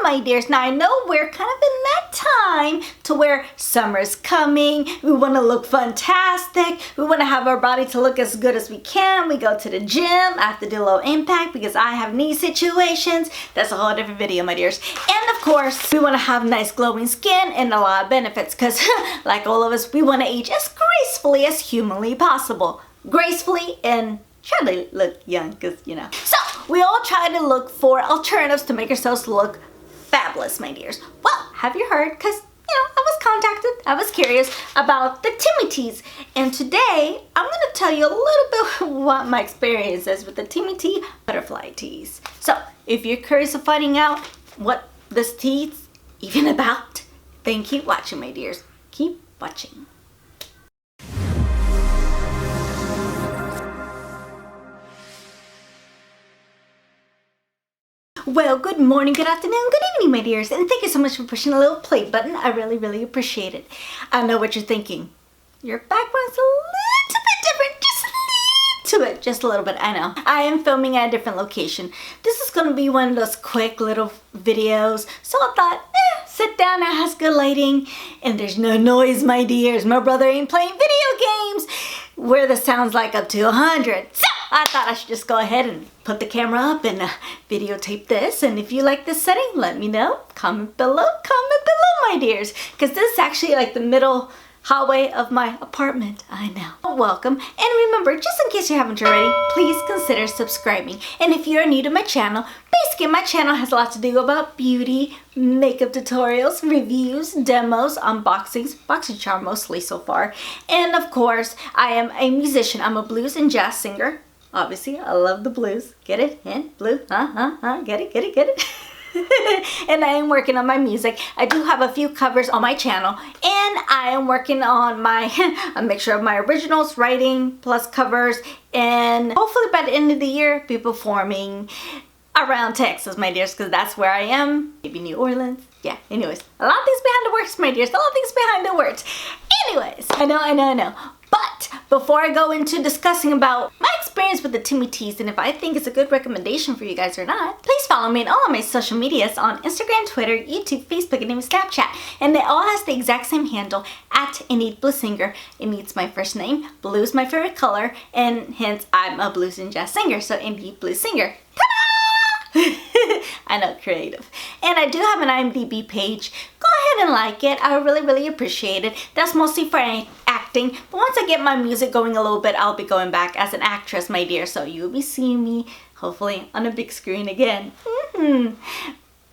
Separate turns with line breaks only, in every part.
my dears. Now I know we're kind of in that time to where summer's coming. We want to look fantastic. We want to have our body to look as good as we can. We go to the gym. I have to do low impact because I have knee situations. That's a whole different video, my dears. And of course, we want to have nice glowing skin and a lot of benefits because like all of us, we want to age as gracefully as humanly possible. Gracefully and try to look young because, you know. So we all try to look for alternatives to make ourselves look fabulous, my dears. Well, have you heard? Because, you know, I was contacted. I was curious about the Timmy Tees. And today, I'm going to tell you a little bit what my experience is with the Timmy Tee butterfly tees. So if you're curious of finding out what this tee's even about, then keep watching, my dears. Keep watching. Well, good morning, good afternoon, good evening, my dears, and thank you so much for pushing the little play button. I really, really appreciate it. I know what you're thinking. Your background's a little bit different, just a little bit, I know. I am filming at a different location. This is going to be one of those quick little videos, so I thought, sit down, it has good lighting, and there's no noise, my dears. My brother ain't playing video games where the sound's like up to 100. So I thought I should just go ahead and put the camera up and videotape this. And if you like this setting, let me know. Comment below, my dears. Because this is actually like the middle hallway of my apartment. I know. Welcome. And remember, just in case you haven't already, please consider subscribing. And if you're new to my channel, basically my channel has a lot to do about beauty, makeup tutorials, reviews, demos, unboxings, boxycharm mostly so far. And of course, I am a musician. I'm a blues and jazz singer. Obviously, I love the blues. Get it? And blue? Get it? And I am working on my music. I do have a few covers on my channel, and I am working on my a mixture of my originals, writing plus covers, and hopefully by the end of the year be performing around Texas, my dears, because that's where I am. Maybe New Orleans. Yeah, anyways, a lot of things behind the works, my dears. A lot of things behind the words. Anyways, I know. But before I go into discussing about my experience with the Timmy Tees and if I think it's a good recommendation for you guys or not, please follow me on all of my social medias on Instagram, Twitter, YouTube, Facebook, and even Snapchat. And it all has the exact same handle at Enidbluesinger. Enid's my first name, blue is my favorite color, and hence I'm a blues and jazz singer, so Enidbluesinger. I know, creative. And I do have an IMDb page. Go ahead and like it. I really, really appreciate it. That's mostly for acting. But once I get my music going a little bit, I'll be going back as an actress, my dear. So you'll be seeing me, hopefully, on a big screen again.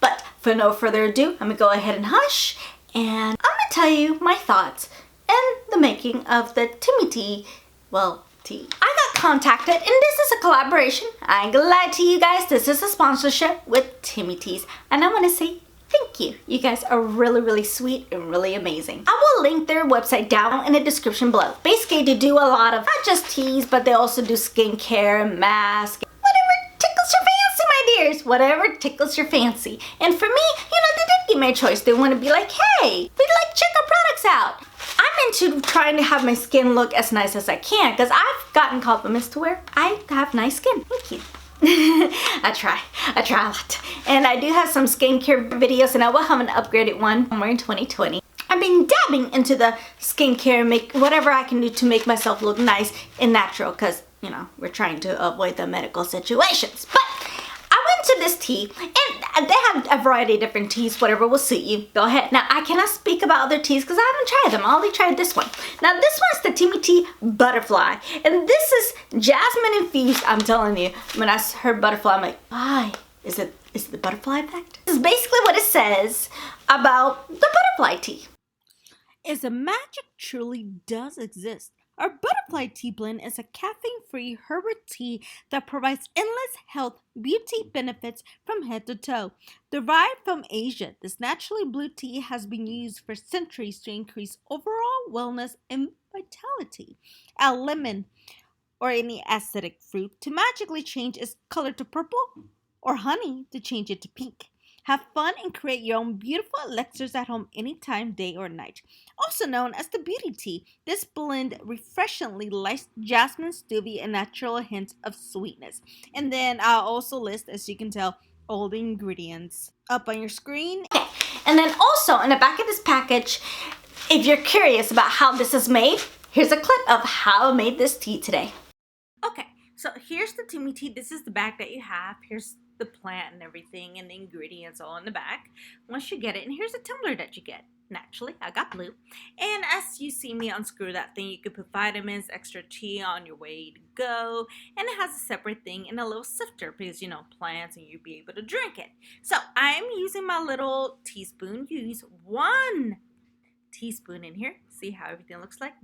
But for no further ado, I'm going to go ahead and hush. And I'm going to tell you my thoughts and the making of the Timmy Tee, well, tea. I got contacted, and this is a collaboration. I ain't gonna lie to you guys, this is a sponsorship with Timmy Tees, and I want to say thank you. You guys are really, really sweet and really amazing. I will link their website down in the description below. Basically, they do a lot of not just teas, but they also do skincare, masks, whatever tickles your fancy, my dears. Whatever tickles your fancy. And for me, you know, they did give me a choice. They want to be like, hey, we'd like check our products out. I'm into trying to have my skin look as nice as I can because I've gotten compliments to where I have nice skin. Thank you. I try a lot. And I do have some skincare videos, and I will have an upgraded one somewhere in 2020. I've been dabbing into the skincare, make whatever I can do to make myself look nice and natural because, you know, we're trying to avoid the medical situations. But I went to this tea, and they have a variety of different teas, whatever will suit you. Go ahead. Now, I cannot speak about other teas because I haven't tried them. I only tried this one. Now, this one's the Timmy Tee Butterfly, and this is jasmine infused. I'm telling you, when I heard butterfly, I'm like, why? Is it the butterfly effect? This is basically what it says about the butterfly tea.
Is the magic truly does exist? Our butterfly tea blend is a caffeine-free herbal tea that provides endless health beauty benefits from head to toe. Derived from Asia, this naturally blue tea has been used for centuries to increase overall wellness and vitality. A lemon or any acidic fruit to magically change its color to purple, or honey to change it to pink. Have fun and create your own beautiful elixirs at home anytime, day or night. Also known as the beauty tea, this blend refreshingly lights jasmine, stevia, and natural hints of sweetness. And then I'll also list, as you can tell, all the ingredients up on your screen.
Okay, and then also in the back of this package, if you're curious about how this is made, here's a clip of how I made this tea today.
Okay, so here's the Timmy Tee. This is the bag that you have. Here's the plant and everything and the ingredients all in the back. Once you get it, and here's a tumbler that you get. Naturally, I got blue. And as you see me unscrew that thing, you can put vitamins, extra tea on your way to go. And it has a separate thing and a little sifter because, you know, plants and you'll be able to drink it. So I'm using my little teaspoon. You use 1 teaspoon in here. See how everything looks like?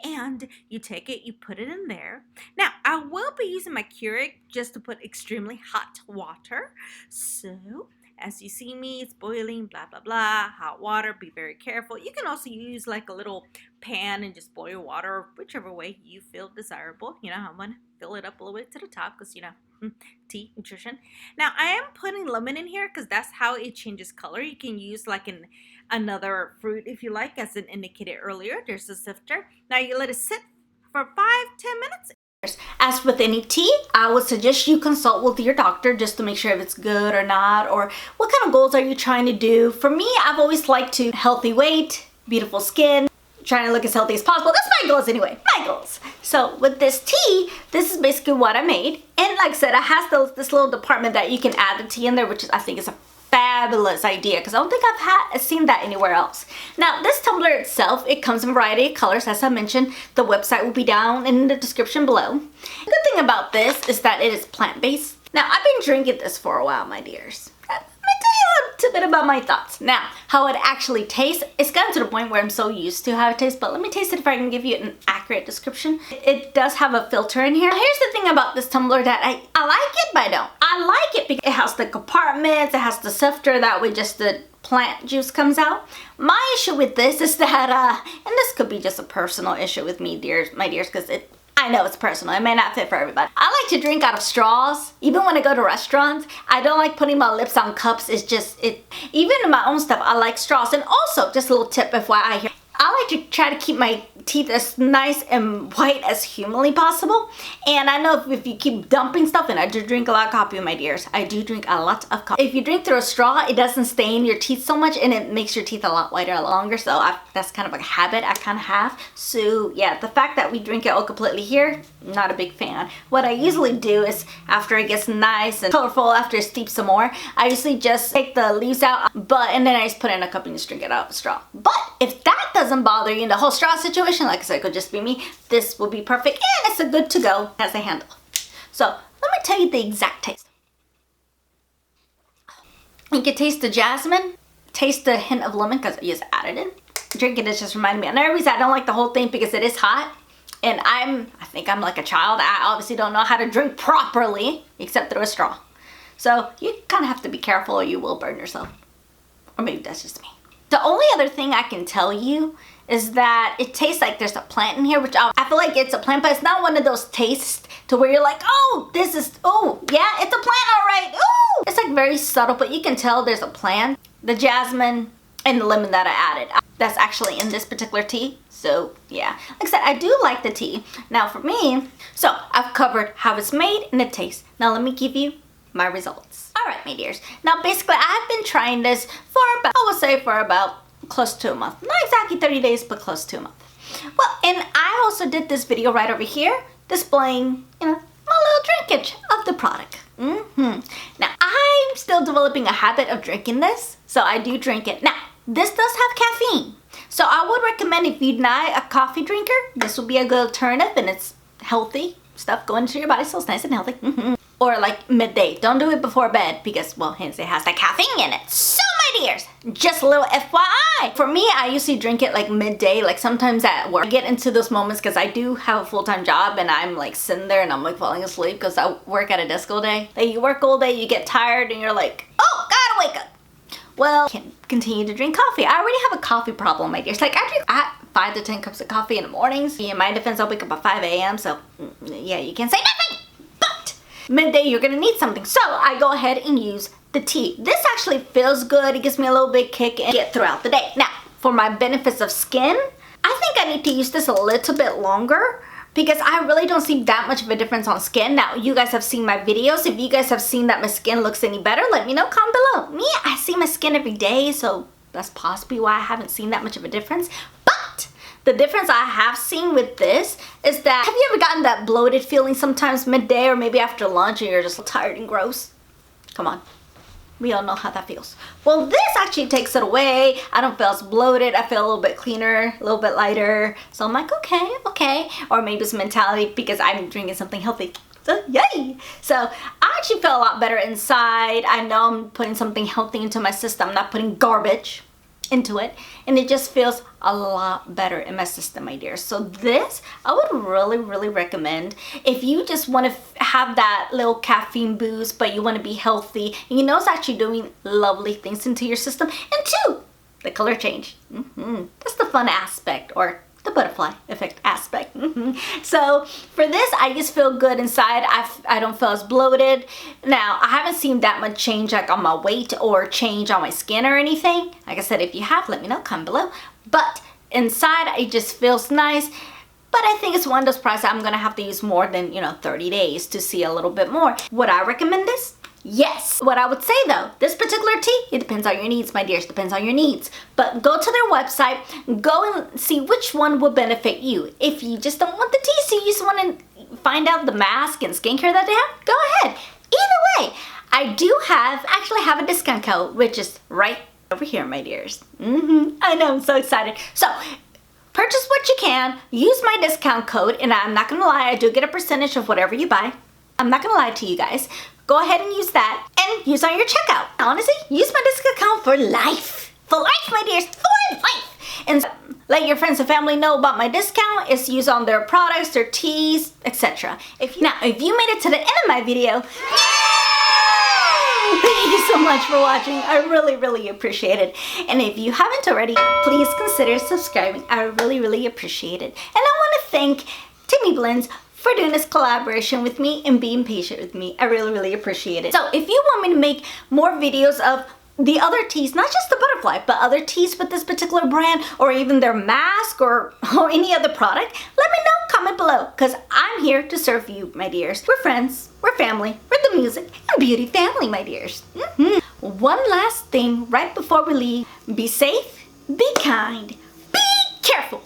And you take it, you put it in there. Now, I will be using my Keurig just to put extremely hot water. So, as you see me, it's boiling, blah, blah, blah, hot water. Be very careful. You can also use like a little pan and just boil water, whichever way you feel desirable. You know, I'm going to fill it up a little bit to the top because, you know, tea, nutrition. Now, I am putting lemon in here because that's how it changes color. You can use like another fruit if you like, as it indicated earlier. There's a sifter. Now, you let it sit for 5-10 minutes.
As with any tea, I would suggest you consult with your doctor just to make sure if it's good or not, or what kind of goals are you trying to do. For me, I've always liked to healthy weight, beautiful skin, trying to look as healthy as possible. That's my goals anyway, my goals. So with this tea, this is basically what I made. And like I said, it has this little department that you can add the tea in there, which is, I think is a fabulous idea because I don't think I've seen that anywhere else. Now this tumbler itself, it comes in a variety of colors. As I mentioned, the website will be down in the description below. The good thing about this is that it is plant-based. Now I've been drinking this for a while, my dears. Let me tell you a little bit about my thoughts. Now, how it actually tastes, it's gotten to the point where I'm so used to how it tastes, but let me taste it if I can give you an accurate description. It does have a filter in here. Here's the thing about this tumbler that I like it, but I don't. I like it because it has the compartments, it has the sifter, that way just the plant juice comes out. My issue with this is that, and this could be just a personal issue with me, my dears, because I know it's personal. It may not fit for everybody. I like to drink out of straws. Even when I go to restaurants, I don't like putting my lips on cups. It's just, even in my own stuff, I like straws. And also, just a little tip FYI here, I like to try to keep my teeth as nice and white as humanly possible. And I know if you keep dumping stuff in, I do drink a lot of coffee, my dears. I do drink a lot of coffee. If you drink through a straw, it doesn't stain your teeth so much and it makes your teeth a lot whiter longer. So that's kind of a habit I kind of have. So yeah, the fact that we drink it all completely here, not a big fan. What I usually do is after it gets nice and colorful, after it steeps some more, I usually just take the leaves out, and then I just put it in a cup and just drink it out of a straw. But if that doesn't bother you in the whole straw situation, like I said, it could just be me, this will be perfect, and it's a good to go as a handle. So let me tell you the exact taste. You can taste the jasmine, taste the hint of lemon because I just added it. Drinking this just reminded me. Another reason I don't like the whole thing because it is hot, and I think I'm like a child. I obviously don't know how to drink properly except through a straw. So you kind of have to be careful or you will burn yourself. Or maybe that's just me. The only other thing I can tell you is that it tastes like there's a plant in here, which I feel like it's a plant, but it's not one of those tastes to where you're like, oh, yeah, it's a plant, all right, ooh. It's like very subtle, but you can tell there's a plant. The jasmine and the lemon that I added, that's actually in this particular tea. So yeah, like I said, I do like the tea. Now for me, so I've covered how it's made and it tastes. Now let me give you my results. All right, my dears. Now basically I've been trying this for about close to a month. Not exactly 30 days, but close to a month. Well, and I also did this video right over here displaying, my little drinkage of the product. Now I'm still developing a habit of drinking this, so I do drink it. Now, this does have caffeine. So I would recommend if you're not a coffee drinker, this will be a good alternative, and it's healthy stuff going into your body, so it's nice and healthy. Or like midday. Don't do it before bed because, well, hence it has that caffeine in it. So my dears, just a little FYI. For me, I usually drink it like midday, like sometimes at work. I get into those moments because I do have a full-time job and I'm like sitting there and I'm like falling asleep because I work at a desk all day. Like you work all day, you get tired and you're like, oh, gotta wake up. Well, I can continue to drink coffee. I already have a coffee problem, my dears. Like I drink 5 to 10 cups of coffee in the mornings. In my defense, I'll wake up at 5 a.m. So yeah, you can say nothing. But midday, you're gonna need something. So I go ahead and use the tea. This actually feels good. It gives me a little bit kick and get throughout the day. Now, for my benefits of skin, I think I need to use this a little bit longer because I really don't see that much of a difference on skin. Now, you guys have seen my videos. If you guys have seen that my skin looks any better, let me know, comment below. Me, I see my skin every day, so that's possibly why I haven't seen that much of a difference. But the difference I have seen with this is that, have you ever gotten that bloated feeling sometimes midday or maybe after lunch and you're just tired and gross? Come on. We all know how that feels. Well, this actually takes it away. I don't feel as bloated. I feel a little bit cleaner, a little bit lighter. So I'm like, okay. Or maybe it's mentality because I'm drinking something healthy. So yay! So I actually feel a lot better inside. I know I'm putting something healthy into my system. I'm not putting garbage into it, and it just feels a lot better in my system, my dear. So this I would really recommend if you just want to have that little caffeine boost, but you want to be healthy and you know it's actually doing lovely things into your system. And two, the color change. That's the fun aspect, or the butterfly effect aspect. So for this, I just feel good inside. I don't feel as bloated. Now, I haven't seen that much change like on my weight or change on my skin or anything. Like I said, if you have, let me know, comment below. But inside, it just feels nice. But I think it's one of those products I'm gonna have to use more than, 30 days to see a little bit more. Would I recommend this? Yes. What I would say though, this particular tea, it depends on your needs, my dears, depends on your needs. But go to their website, go and see which one will benefit you. If you just don't want the tea, so you just want to find out the mask and skincare that they have, go ahead. Either way, I do actually have a discount code, which is right over here, my dears. I know, I'm so excited. So, purchase what you can, use my discount code, and I'm not gonna lie, I do get a percentage of whatever you buy. I'm not gonna lie to you guys. Go ahead and use that and use on your checkout. Honestly, use my discount code for life. For life, my dears, for life. And let your friends and family know about my discount. It's used on their products, their teas, etc. If you made it to the end of my video, thank you so much for watching. I really appreciate it. And if you haven't already, please consider subscribing. I really appreciate it. And I want to thank Timmy Blends for doing this collaboration with me and being patient with me. I really appreciate it. So if you want me to make more videos of the other teas, not just the butterfly, but other teas with this particular brand, or even their mask or any other product, let me know, comment below, because I'm here to serve you, my dears. We're friends, we're family, we're the music and beauty family, my dears. One last thing right before we leave. Be safe, be kind, be careful.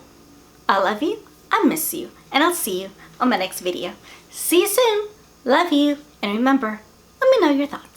I love you, I miss you, and I'll see you on my next video. See you soon. Love you. And remember, let me know your thoughts.